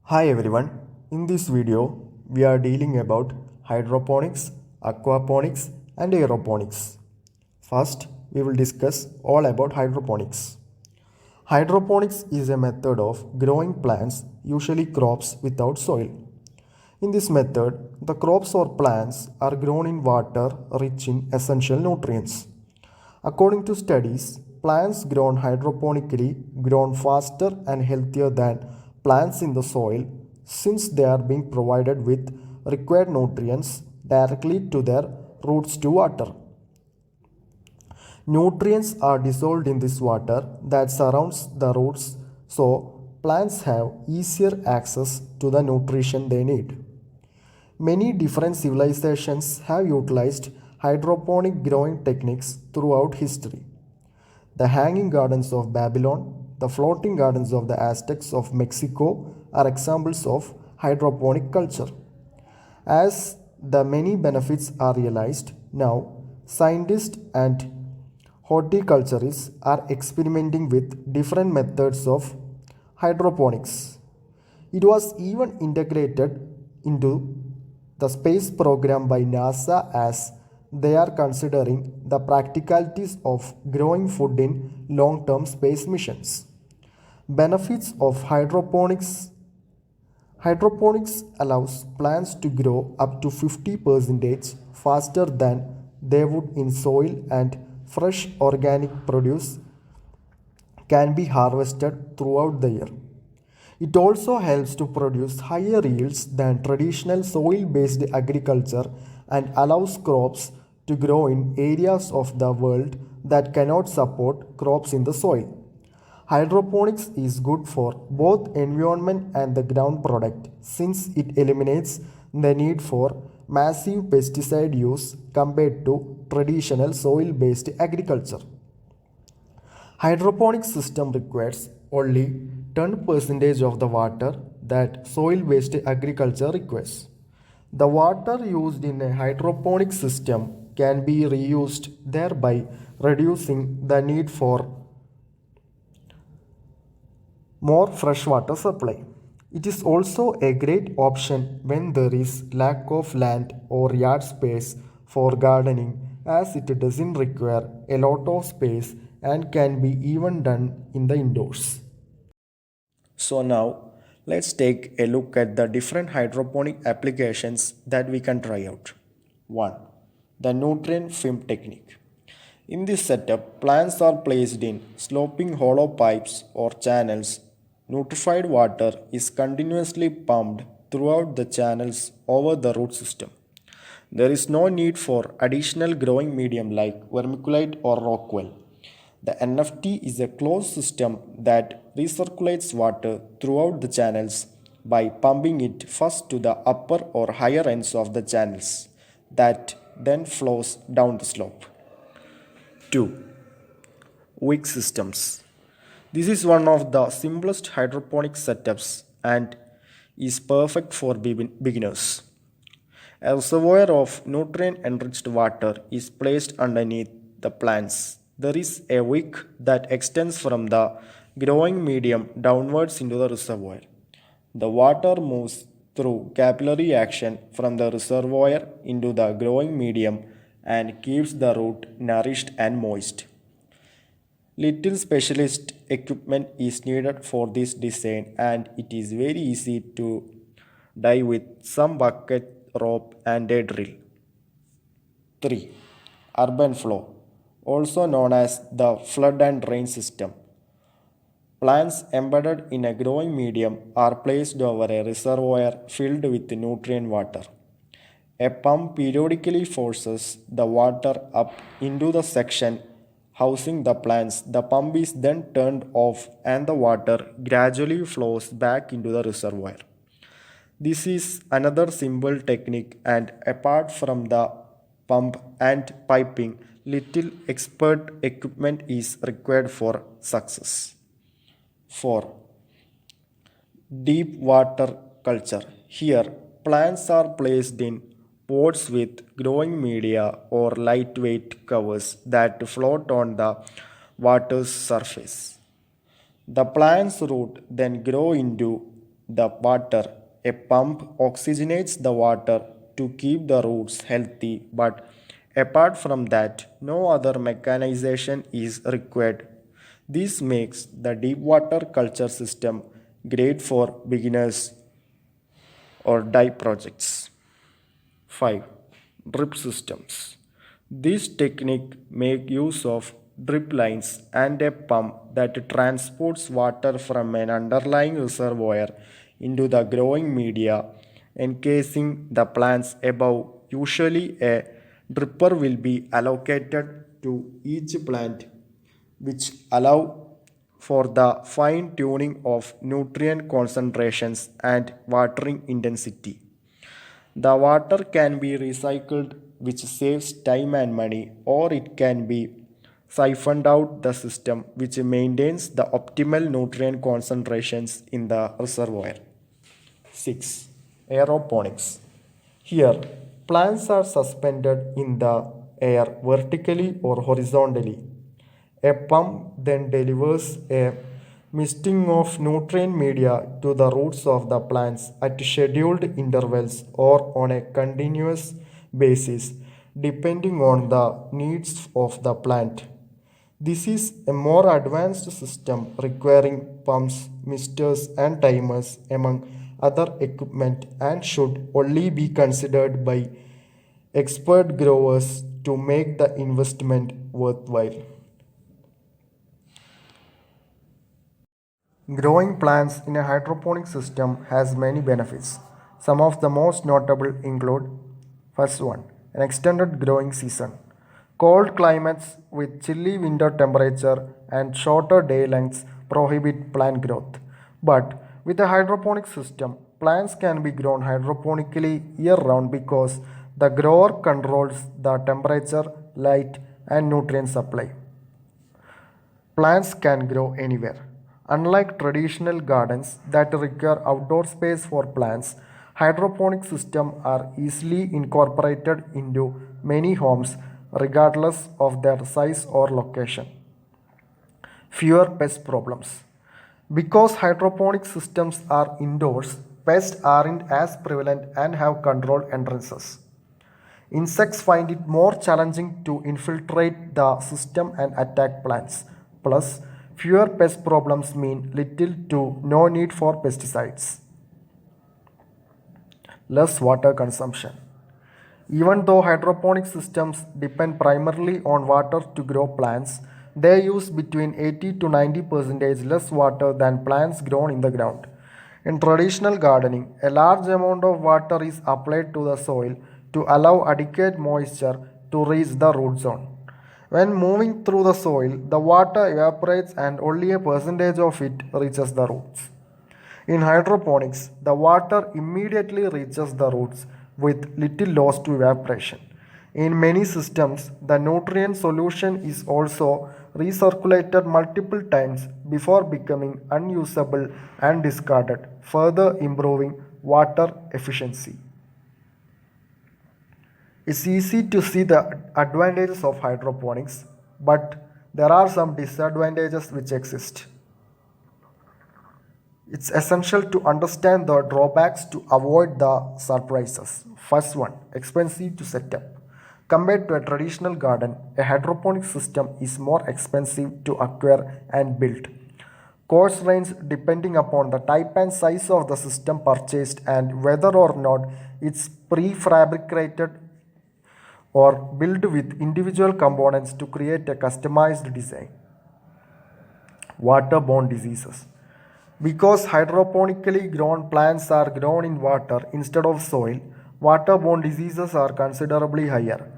Hi everyone, in this video we are dealing about hydroponics, aquaponics and aeroponics. First, we will discuss all about hydroponics. Hydroponics is a method of growing plants, usually crops without soil. In this method, the crops or plants are grown in water rich in essential nutrients. According to studies, plants grown hydroponically grow faster and healthier than plants in the soil since they are being provided with required nutrients directly to their roots to water. Nutrients are dissolved in this water that surrounds the roots, so plants have easier access to the nutrition they need. Many different civilizations have utilized hydroponic growing techniques throughout history. The hanging gardens of Babylon, the floating gardens of the Aztecs of Mexico are examples of hydroponic culture. As the many benefits are realized, now scientists and horticulturists are experimenting with different methods of hydroponics. It was even integrated into the space program by NASA as they are considering the practicalities of growing food in long term space missions. Benefits of hydroponics allows plants to grow up to 50% faster than they would in soil, and fresh organic produce can be harvested throughout the year. It also helps to produce higher yields than traditional soil based agriculture and allows crops to grow in areas of the world that cannot support crops in the soil. Hydroponics is good for both environment and the ground product since it eliminates the need for massive pesticide use compared to traditional soil based agriculture. Hydroponic system requires only 10% of the water that soil-based agriculture requires. The water used in a hydroponic system can be reused, thereby reducing the need for more freshwater supply. It is also a great option when there is lack of land or yard space for gardening, as it doesn't require a lot of space and can be even done in the indoors. So now let's take a look at the different hydroponic applications that we can try out. 1. The nutrient film technique. In this setup, plants are placed in sloping hollow pipes or channels. Nutrified water is continuously pumped throughout the channels over the root system. There is no need for additional growing medium like vermiculite or rockwool. The NFT is a closed system that recirculates water throughout the channels by pumping it first to the upper or higher ends of the channels that then flows down the slope. 2. Wick systems. This is one of the simplest hydroponic setups and is perfect for beginners. A reservoir of nutrient enriched water is placed underneath the plants. There is a wick that extends from the growing medium downwards into the reservoir. The water moves through capillary action from the reservoir into the growing medium and keeps the root nourished and moist. Little specialist equipment is needed for this design, and it is very easy to die with some bucket, rope and a drill. 3. Urban flow, also known as the flood and drain system. Plants embedded in a growing medium are placed over a reservoir filled with nutrient water. A pump periodically forces the water up into the section housing the plants. The pump is then turned off and the water gradually flows back into the reservoir. This is another simple technique, and apart from the pump and piping, little expert equipment is required for success. 4. Deep water culture. Here, plants are placed in pots with growing media or lightweight covers that float on the water's surface. The plant's root then grow into the water. A pump oxygenates the water to keep the roots healthy, but apart from that, no other mechanization is required. This makes the deep water culture system great for beginners or dye projects. 5. Drip systems. This technique make use of drip lines and a pump that transports water from an underlying reservoir into the growing media, encasing the plants above. Usually a dripper will be allocated to each plant, which allow for the fine tuning of nutrient concentrations and watering intensity. The water can be recycled, which saves time and money, or it can be siphoned out the system, which maintains the optimal nutrient concentrations in the reservoir. 6. Aeroponics. Here, plants are suspended in the air vertically or horizontally. A pump then delivers a misting of nutrient media to the roots of the plants at scheduled intervals or on a continuous basis, depending on the needs of the plant. This is a more advanced system requiring pumps, misters, and timers, among other equipment, and should only be considered by expert growers to make the investment worthwhile. Growing plants in a hydroponic system has many benefits. Some of the most notable include: first one, an extended growing season. Cold climates with chilly winter temperature and shorter day lengths prohibit plant growth. But with a hydroponic system, plants can be grown hydroponically year round because the grower controls the temperature, light, and nutrient supply. Plants can grow anywhere. Unlike traditional gardens that require outdoor space for plants, hydroponic systems are easily incorporated into many homes regardless of their size or location. Fewer pest problems. Because hydroponic systems are indoors, pests aren't as prevalent and have controlled entrances. Insects find it more challenging to infiltrate the system and attack plants. Plus, fewer pest problems mean little to no need for pesticides. Less water consumption. Even though hydroponic systems depend primarily on water to grow plants, they use between 80 to 90% less water than plants grown in the ground. In traditional gardening, a large amount of water is applied to the soil to allow adequate moisture to reach the root zone. When moving through the soil, the water evaporates and only a percentage of it reaches the roots. In hydroponics, the water immediately reaches the roots with little loss to evaporation. In many systems, the nutrient solution is also recirculated multiple times before becoming unusable and discarded, further improving water efficiency. It's easy to see the advantages of hydroponics, but there are some disadvantages which exist. It's essential to understand the drawbacks to avoid the surprises. First one, expensive to set up. Compared to a traditional garden, a hydroponic system is more expensive to acquire and build. Cost range depending upon the type and size of the system purchased and whether or not it's prefabricated or built with individual components to create a customized design. Waterborne diseases. Because hydroponically grown plants are grown in water instead of soil, waterborne diseases are considerably higher.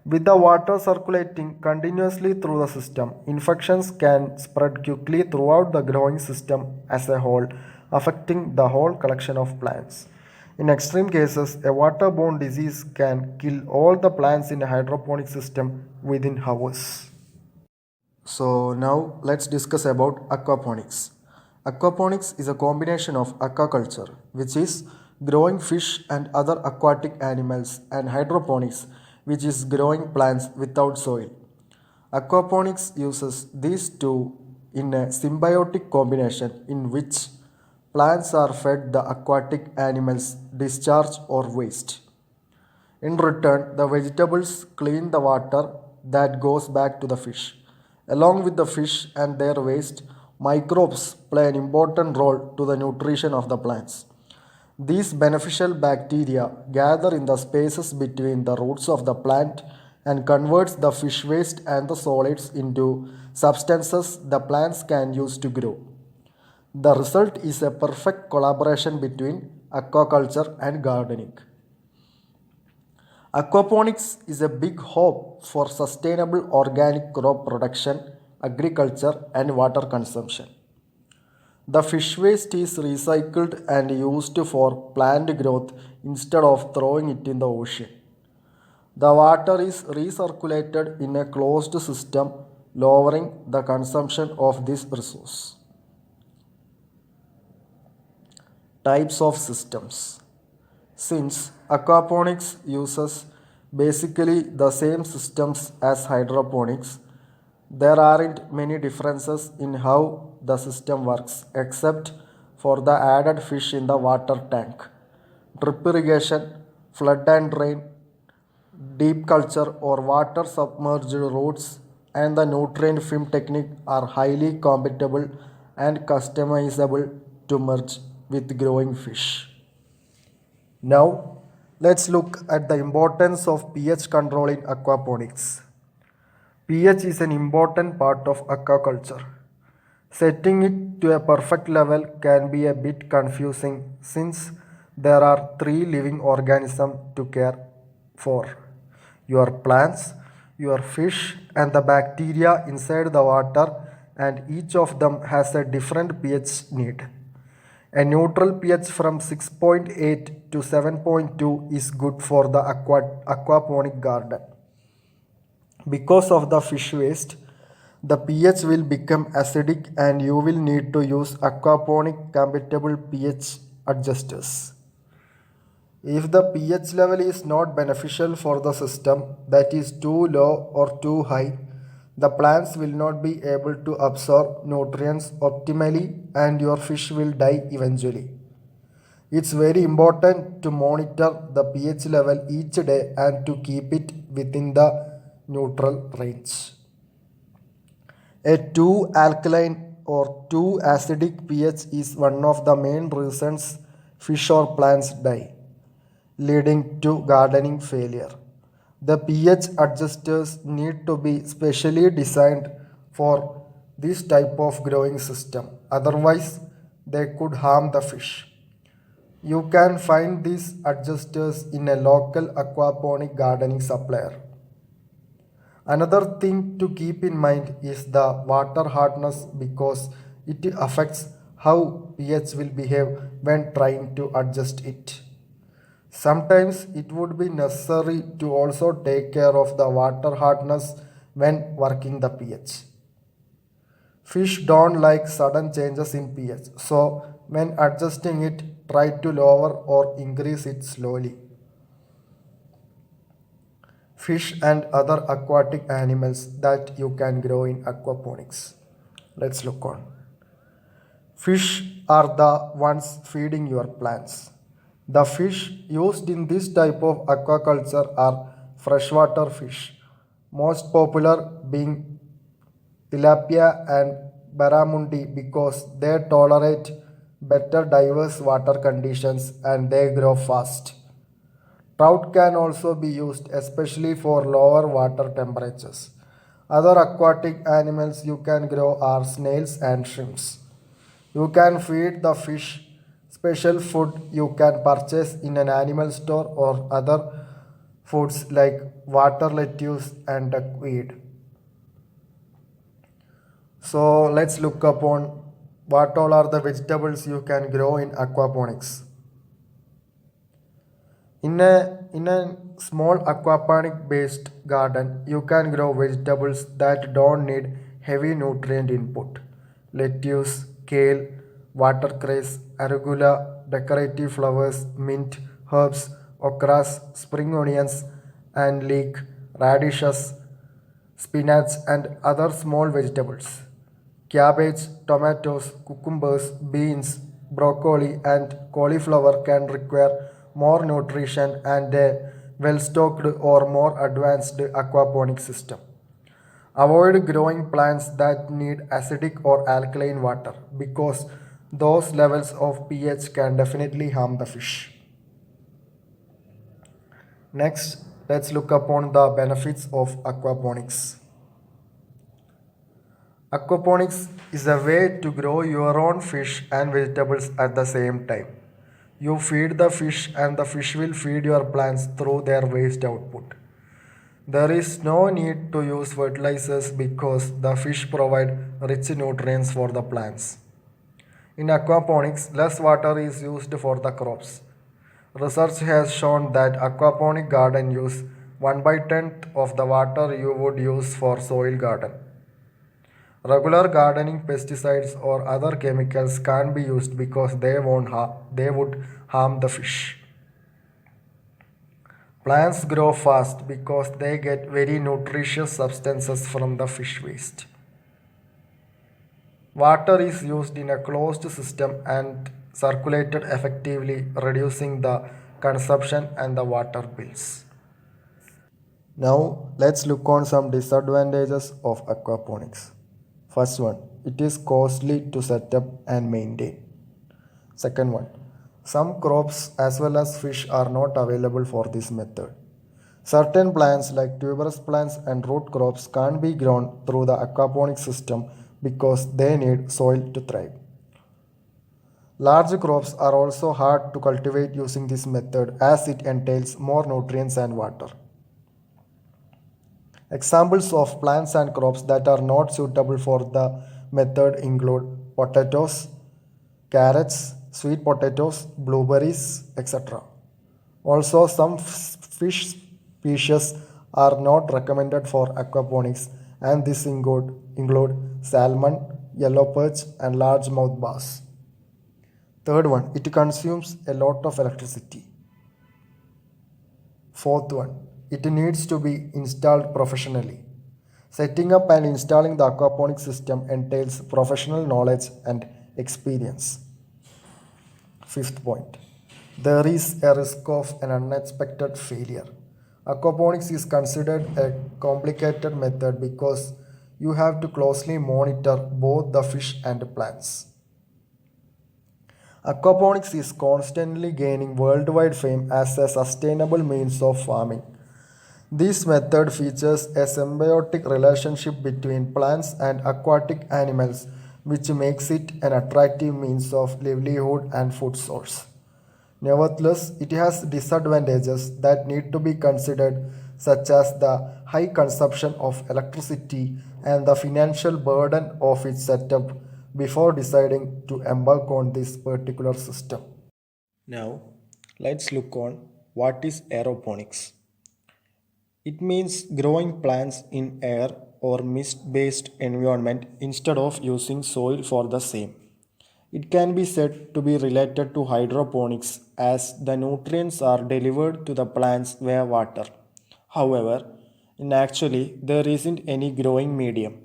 With the water circulating continuously through the system, infections can spread quickly throughout the growing system as a whole, affecting the whole collection of plants. In extreme cases, a waterborne disease can kill all the plants in a hydroponic system within hours. So now let's discuss about aquaponics. Aquaponics is a combination of aquaculture, which is growing fish and other aquatic animals, and hydroponics, which is growing plants without soil. Aquaponics uses these two in a symbiotic combination in which Plants are fed the aquatic animals' discharge or waste. In return, the vegetables clean the water that goes back to the fish. Along with the fish and their waste, microbes play an important role to the nutrition of the plants. These beneficial bacteria gather in the spaces between the roots of the plant and converts the fish waste and the solids into substances the plants can use to grow. The result is a perfect collaboration between aquaculture and gardening. Aquaponics is a big hope for sustainable organic crop production, agriculture, and water consumption. The fish waste is recycled and used for plant growth instead of throwing it in the ocean. The water is recirculated in a closed system, lowering the consumption of this resource. Types of systems. Since aquaponics uses basically the same systems as hydroponics, there aren't many differences in how the system works except for the added fish in the water tank. Drip irrigation, flood and drain, deep culture or water submerged roots, and the nutrient film technique are highly compatible and customizable to merge with growing fish. Now, let's look at the importance of pH control in aquaponics. pH is an important part of aquaculture. Setting it to a perfect level can be a bit confusing since there are three living organisms to care for: your plants, your fish, and the bacteria inside the water, and each of them has a different pH need. A neutral pH from 6.8 to 7.2 is good for the aquaponic garden. Because of the fish waste, the pH will become acidic and you will need to use aquaponic compatible pH adjusters. If the pH level is not beneficial for the system, that is too low or too high, the plants will not be able to absorb nutrients optimally and your fish will die eventually. It's very important to monitor the pH level each day and to keep it within the neutral range. A too alkaline or too acidic pH is one of the main reasons fish or plants die, leading to gardening failure. The pH adjusters need to be specially designed for this type of growing system, otherwise, they could harm the fish. You can find these adjusters in a local aquaponic gardening supplier. Another thing to keep in mind is the water hardness because it affects how pH will behave when trying to adjust it. Sometimes it would be necessary to also take care of the water hardness when working the pH. Fish don't like sudden changes in pH, so when adjusting it, try to lower or increase it slowly. Fish and other aquatic animals that you can grow in aquaponics. Let's look on. Fish are the ones feeding your plants. The fish used in this type of aquaculture are freshwater fish, most popular being tilapia and barramundi because they tolerate better diverse water conditions and they grow fast. Trout can also be used especially for lower water temperatures. Other aquatic animals you can grow are snails and shrimps. You can feed the fish special food you can purchase in an animal store or other foods like water lettuce and duckweed. So let's look upon what all are the vegetables you can grow in aquaponics. In a small aquaponic based garden, you can grow vegetables that don't need heavy nutrient input. Lettuce, kale, watercress, arugula, decorative flowers, mint, herbs, okras, spring onions, and leek, radishes, spinach, and other small vegetables. Cabbage, tomatoes, cucumbers, beans, broccoli, and cauliflower can require more nutrition and a well-stocked or more advanced aquaponic system. Avoid growing plants that need acidic or alkaline water because those levels of pH can definitely harm the fish. Next, let's look upon the benefits of aquaponics. Aquaponics is a way to grow your own fish and vegetables at the same time. You feed the fish and the fish will feed your plants through their waste output. There is no need to use fertilizers because the fish provide rich nutrients for the plants. In aquaponics, less water is used for the crops. Research has shown that aquaponic garden use 1 by 10th of the water you would use for soil garden. Regular gardening pesticides or other chemicals can't be used because they would harm the fish. Plants grow fast because they get very nutritious substances from the fish waste. Water is used in a closed system and circulated effectively, reducing the consumption and the water bills. Now, let's look on some disadvantages of aquaponics. First one, it is costly to set up and maintain. Second one, some crops as well as fish are not available for this method. Certain plants like tuberous plants and root crops can't be grown through the aquaponic system because they need soil to thrive. Large crops are also hard to cultivate using this method as it entails more nutrients and water. Examples of plants and crops that are not suitable for the method include potatoes, carrots, sweet potatoes, blueberries, etc. Also, some fish species are not recommended for aquaponics, and this include salmon, yellow perch, and largemouth bass. Third one, it consumes a lot of electricity. Fourth one, it needs to be installed professionally. Setting up and installing the aquaponic system entails professional knowledge and experience. Fifth point, there is a risk of an unexpected failure. Aquaponics is considered a complicated method because you have to closely monitor both the fish and plants. Aquaponics is constantly gaining worldwide fame as a sustainable means of farming. This method features a symbiotic relationship between plants and aquatic animals, which makes it an attractive means of livelihood and food source. Nevertheless, it has disadvantages that need to be considered, such as the high consumption of electricity and the financial burden of its setup before deciding to embark on this particular system. Now, let's look on what is aeroponics. It means growing plants in air or mist based environment instead of using soil for the same. It can be said to be related to hydroponics as the nutrients are delivered to the plants via water. However, in actually there isn't any growing medium.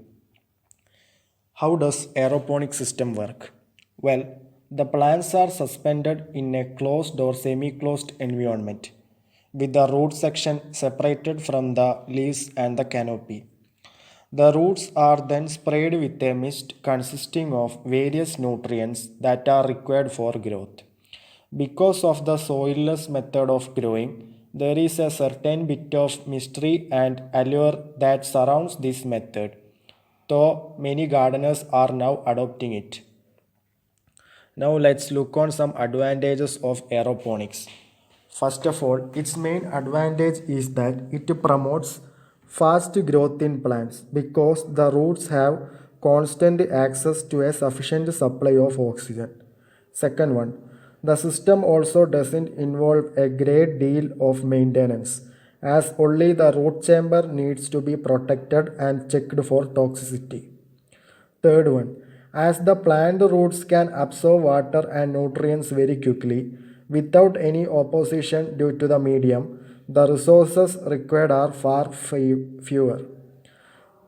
How does aeroponic system work? Well, the plants are suspended in a closed or semi-closed environment with the root section separated from the leaves and the canopy. The roots are then sprayed with a mist consisting of various nutrients that are required for growth. Because of the soilless method of growing, there is a certain bit of mystery and allure that surrounds this method, though many gardeners are now adopting it. Now let's look on some advantages of aeroponics. First of all, its main advantage is that it promotes fast growth in plants because the roots have constant access to a sufficient supply of oxygen. Second one, the system also doesn't involve a great deal of maintenance as only the root chamber needs to be protected and checked for toxicity. Third one, as the plant roots can absorb water and nutrients very quickly without any opposition due to the medium, the resources required are far fewer.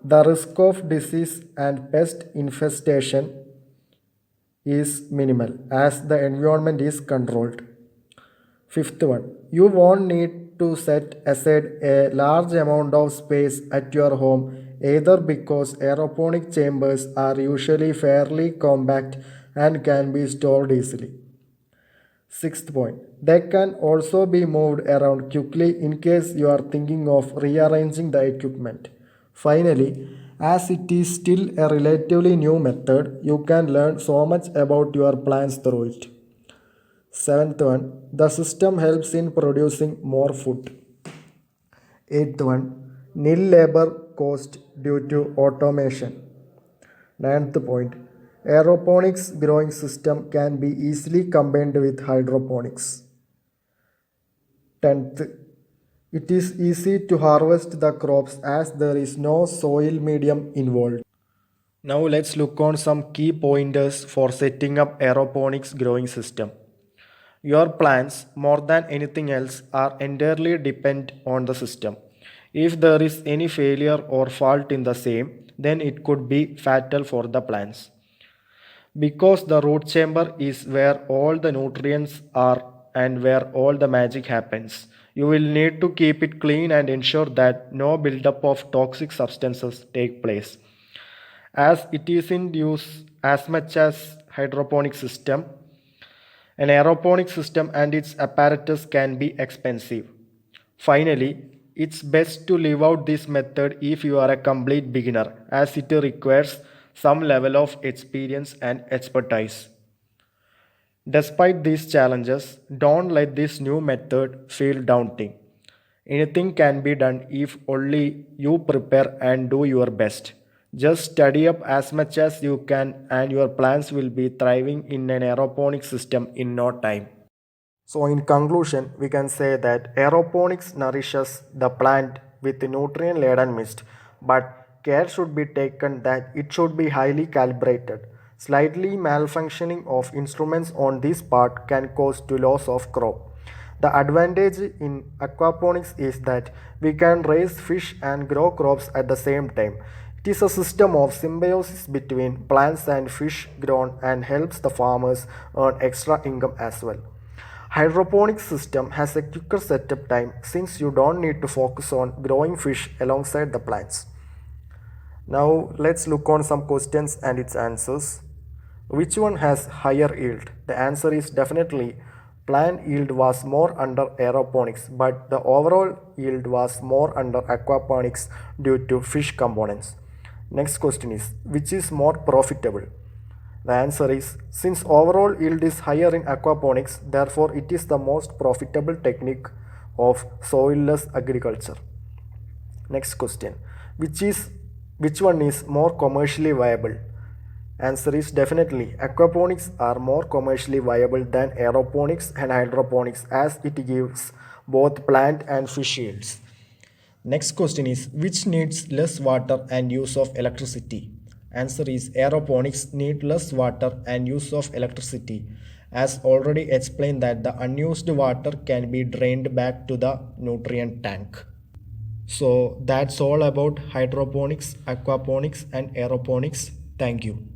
The risk of disease and pest infestation is minimal as the environment is controlled. Fifth one, you won't need to set aside a large amount of space at your home either because aeroponic chambers are usually fairly compact and can be stored easily. Sixth point, they can also be moved around quickly in case you are thinking of rearranging the equipment. Finally, as it is still a relatively new method, you can learn so much about your plants through it. Seventh one, the system helps in producing more food. Eighth one, nil labor cost due to automation. Ninth point, aeroponics growing system can be easily combined with hydroponics. 10th, it is easy to harvest the crops as there is no soil medium involved. Now let's look on some key pointers for setting up aeroponics growing system. Your plants, more than anything else, are entirely dependent on the system. If there is any failure or fault in the same, then it could be fatal for the plants. Because the root chamber is where all the nutrients are and where all the magic happens. You will need to keep it clean and ensure that no buildup of toxic substances take place. As it isn't used as much as hydroponic system, an aeroponic system and its apparatus can be expensive. Finally, it's best to leave out this method if you are a complete beginner as it requires some level of experience and expertise. Despite these challenges, don't let this new method feel daunting. Anything can be done if only you prepare and do your best. Just study up as much as you can, and your plants will be thriving in an aeroponic system in no time. So, in conclusion, we can say that aeroponics nourishes the plant with nutrient laden mist, but care should be taken that it should be highly calibrated. Slightly malfunctioning of instruments on this part can cause to loss of crop. The advantage in aquaponics is that we can raise fish and grow crops at the same time. It is a system of symbiosis between plants and fish grown and helps the farmers earn extra income as well. Hydroponics system has a quicker setup time since you don't need to focus on growing fish alongside the plants. Now let's look on some questions and its answers. Which one has higher yield? The answer is definitely plant yield was more under aeroponics, but the overall yield was more under aquaponics due to fish components. Next question is which is more profitable? The answer is since overall yield is higher in aquaponics, therefore it is the most profitable technique of soilless agriculture. Next question. Which one is more commercially viable? Answer is definitely aquaponics are more commercially viable than aeroponics and hydroponics as it gives both plant and fish yields. Next question is which needs less water and use of electricity? Answer is aeroponics need less water and use of electricity. As already explained that the unused water can be drained back to the nutrient tank. So that's all about hydroponics, aquaponics and aeroponics. Thank you.